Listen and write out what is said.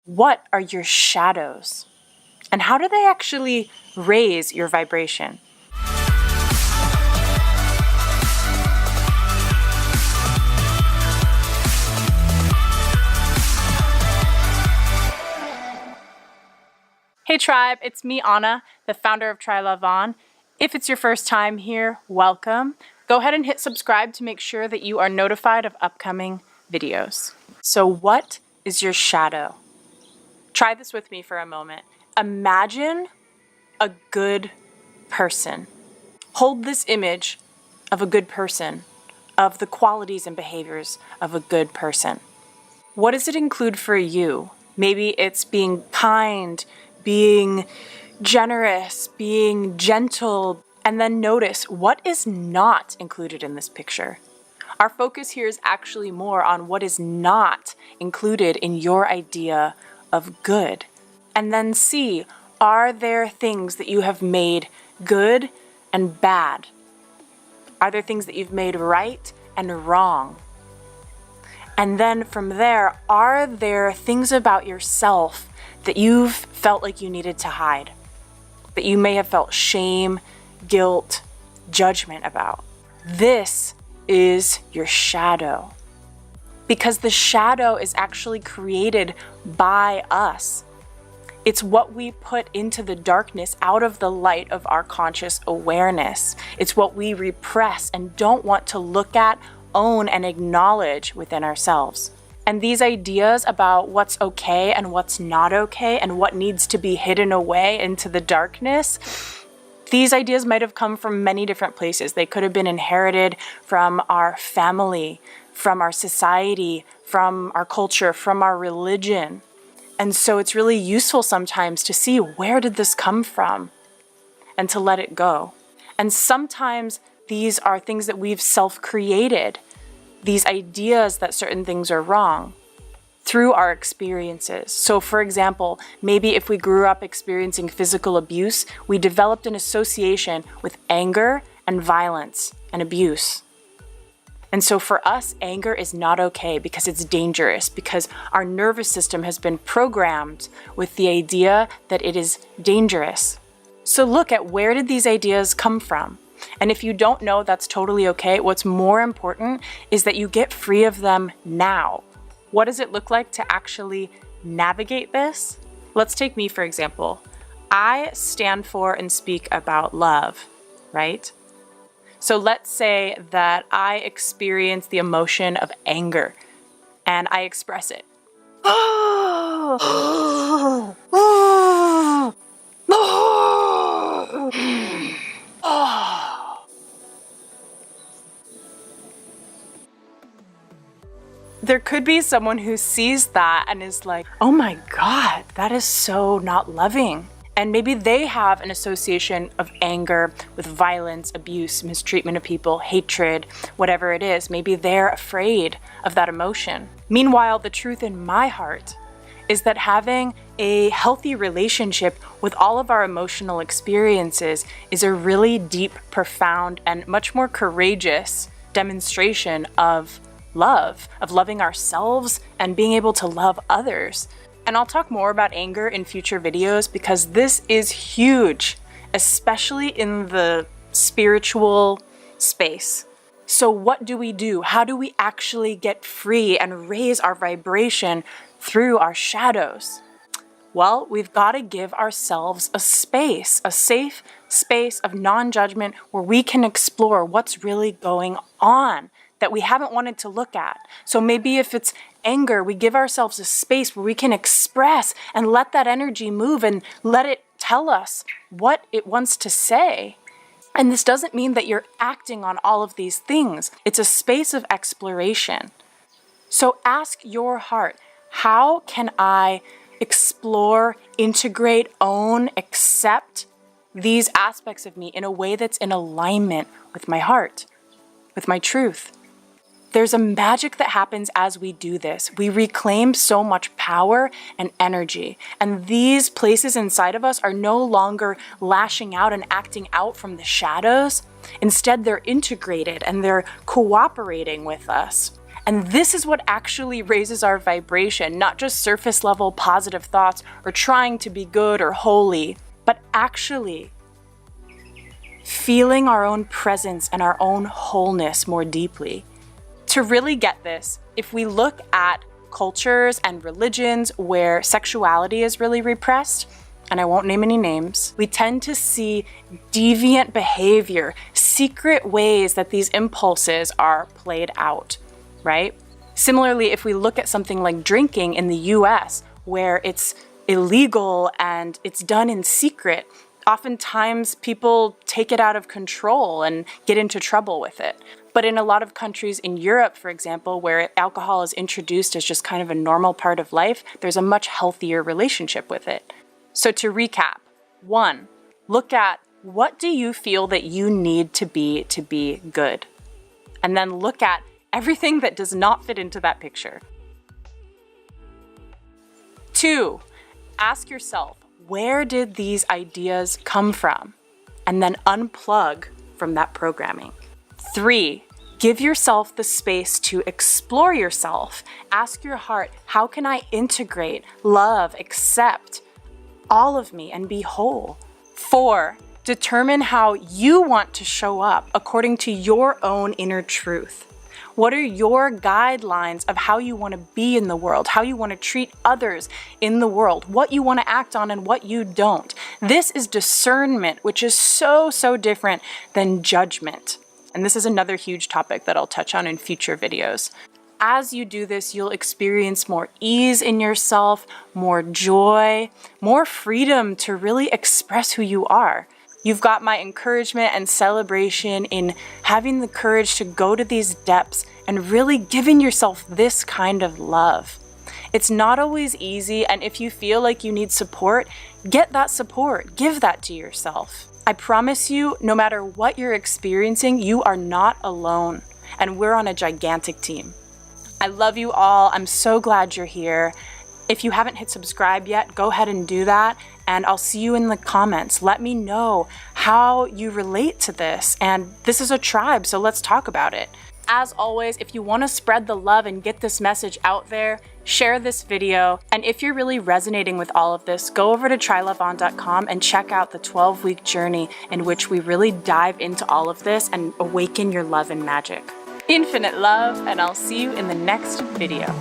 What are your shadows? And how do they actually raise your vibration? Hey tribe, it's me Anna, the founder of Try Love On. If it's your first time here, welcome. Go ahead and hit subscribe to make sure that you are notified of upcoming videos. So what is your shadow? Try this with me for a moment. Imagine a good person. Hold this image of a good person, of the qualities and behaviors of a good person. What does it include for you? Maybe it's being kind, being generous, being gentle, and then notice what is not included in this picture. Our focus here is actually more on what is not included in your idea of good. And then see, are there things that you have made good and bad? Are there things that you've made right and wrong? And then from there, are there things about yourself that you've felt like you needed to hide? That you may have felt shame, guilt, judgment about? This is your shadow. Because the shadow is actually created by us. It's what we put into the darkness out of the light of our conscious awareness. It's what we repress and don't want to look at, own, and acknowledge within ourselves. And these ideas about what's okay and what's not okay and what needs to be hidden away into the darkness, these ideas might have come from many different places. They could have been inherited from our family, from our society, from our culture, from our religion. And so it's really useful sometimes to see, where did this come from? And to let it go. And sometimes these are things that we've self-created, these ideas that certain things are wrong through our experiences. So for example, maybe if we grew up experiencing physical abuse, we developed an association with anger and violence and abuse. And so for us, anger is not okay because it's dangerous, because our nervous system has been programmed with the idea that it is dangerous. So look at, where did these ideas come from? And if you don't know, that's totally okay. What's more important is that you get free of them now. What does it look like to actually navigate this? Let's take me, for example. I stand for and speak about love, right? So let's say that I experience the emotion of anger and I express it. There could be someone who sees that and is like, oh my God, that is so not loving. And maybe they have an association of anger with violence, abuse, mistreatment of people, hatred, whatever it is. Maybe they're afraid of that emotion. Meanwhile, the truth in my heart is that having a healthy relationship with all of our emotional experiences is a really deep, profound, and much more courageous demonstration of love, of loving ourselves and being able to love others. And I'll talk more about anger in future videos because this is huge, especially in the spiritual space. So what do we do? How do we actually get free and raise our vibration through our shadows? Well, we've got to give ourselves a space, a safe space of non-judgment where we can explore what's really going on that we haven't wanted to look at. So maybe if it's anger, we give ourselves a space where we can express and let that energy move and let it tell us what it wants to say. And this doesn't mean that you're acting on all of these things. It's a space of exploration. So ask your heart, how can I explore, integrate, own, accept these aspects of me in a way that's in alignment with my heart, with my truth? There's a magic that happens as we do this. We reclaim so much power and energy. And these places inside of us are no longer lashing out and acting out from the shadows. Instead, they're integrated and they're cooperating with us. And this is what actually raises our vibration, not just surface level positive thoughts or trying to be good or holy, but actually feeling our own presence and our own wholeness more deeply. To really get this, if we look at cultures and religions where sexuality is really repressed, and I won't name any names, we tend to see deviant behavior, secret ways that these impulses are played out, right? Similarly, if we look at something like drinking in the US, where it's illegal and it's done in secret, oftentimes people take it out of control and get into trouble with it. But in a lot of countries in Europe, for example, where alcohol is introduced as just kind of a normal part of life, there's a much healthier relationship with it. So to recap, 1, look at what do you feel that you need to be good? And then look at everything that does not fit into that picture. 2, ask yourself, where did these ideas come from? And then unplug from that programming. 3, give yourself the space to explore yourself. Ask your heart, how can I integrate, love, accept all of me and be whole? 4, determine how you want to show up according to your own inner truth. What are your guidelines of how you want to be in the world, how you want to treat others in the world, what you want to act on and what you don't? This is discernment, which is so different than judgment. And this is another huge topic that I'll touch on in future videos. As you do this, you'll experience more ease in yourself, more joy, more freedom to really express who you are. You've got my encouragement and celebration in having the courage to go to these depths and really giving yourself this kind of love. It's not always easy, and if you feel like you need support, get that support, give that to yourself. I promise you, no matter what you're experiencing, you are not alone, and we're on a gigantic team. I love you all. I'm so glad you're here. If you haven't hit subscribe yet, go ahead and do that, and I'll see you in the comments. Let me know how you relate to this, and this is a tribe, so let's talk about it. As always, if you want to spread the love and get this message out there, share this video, and if you're really resonating with all of this, go over to trylavon.com and check out the 12-week journey in which we really dive into all of this and awaken your love and magic. Infinite love, and I'll see you in the next video.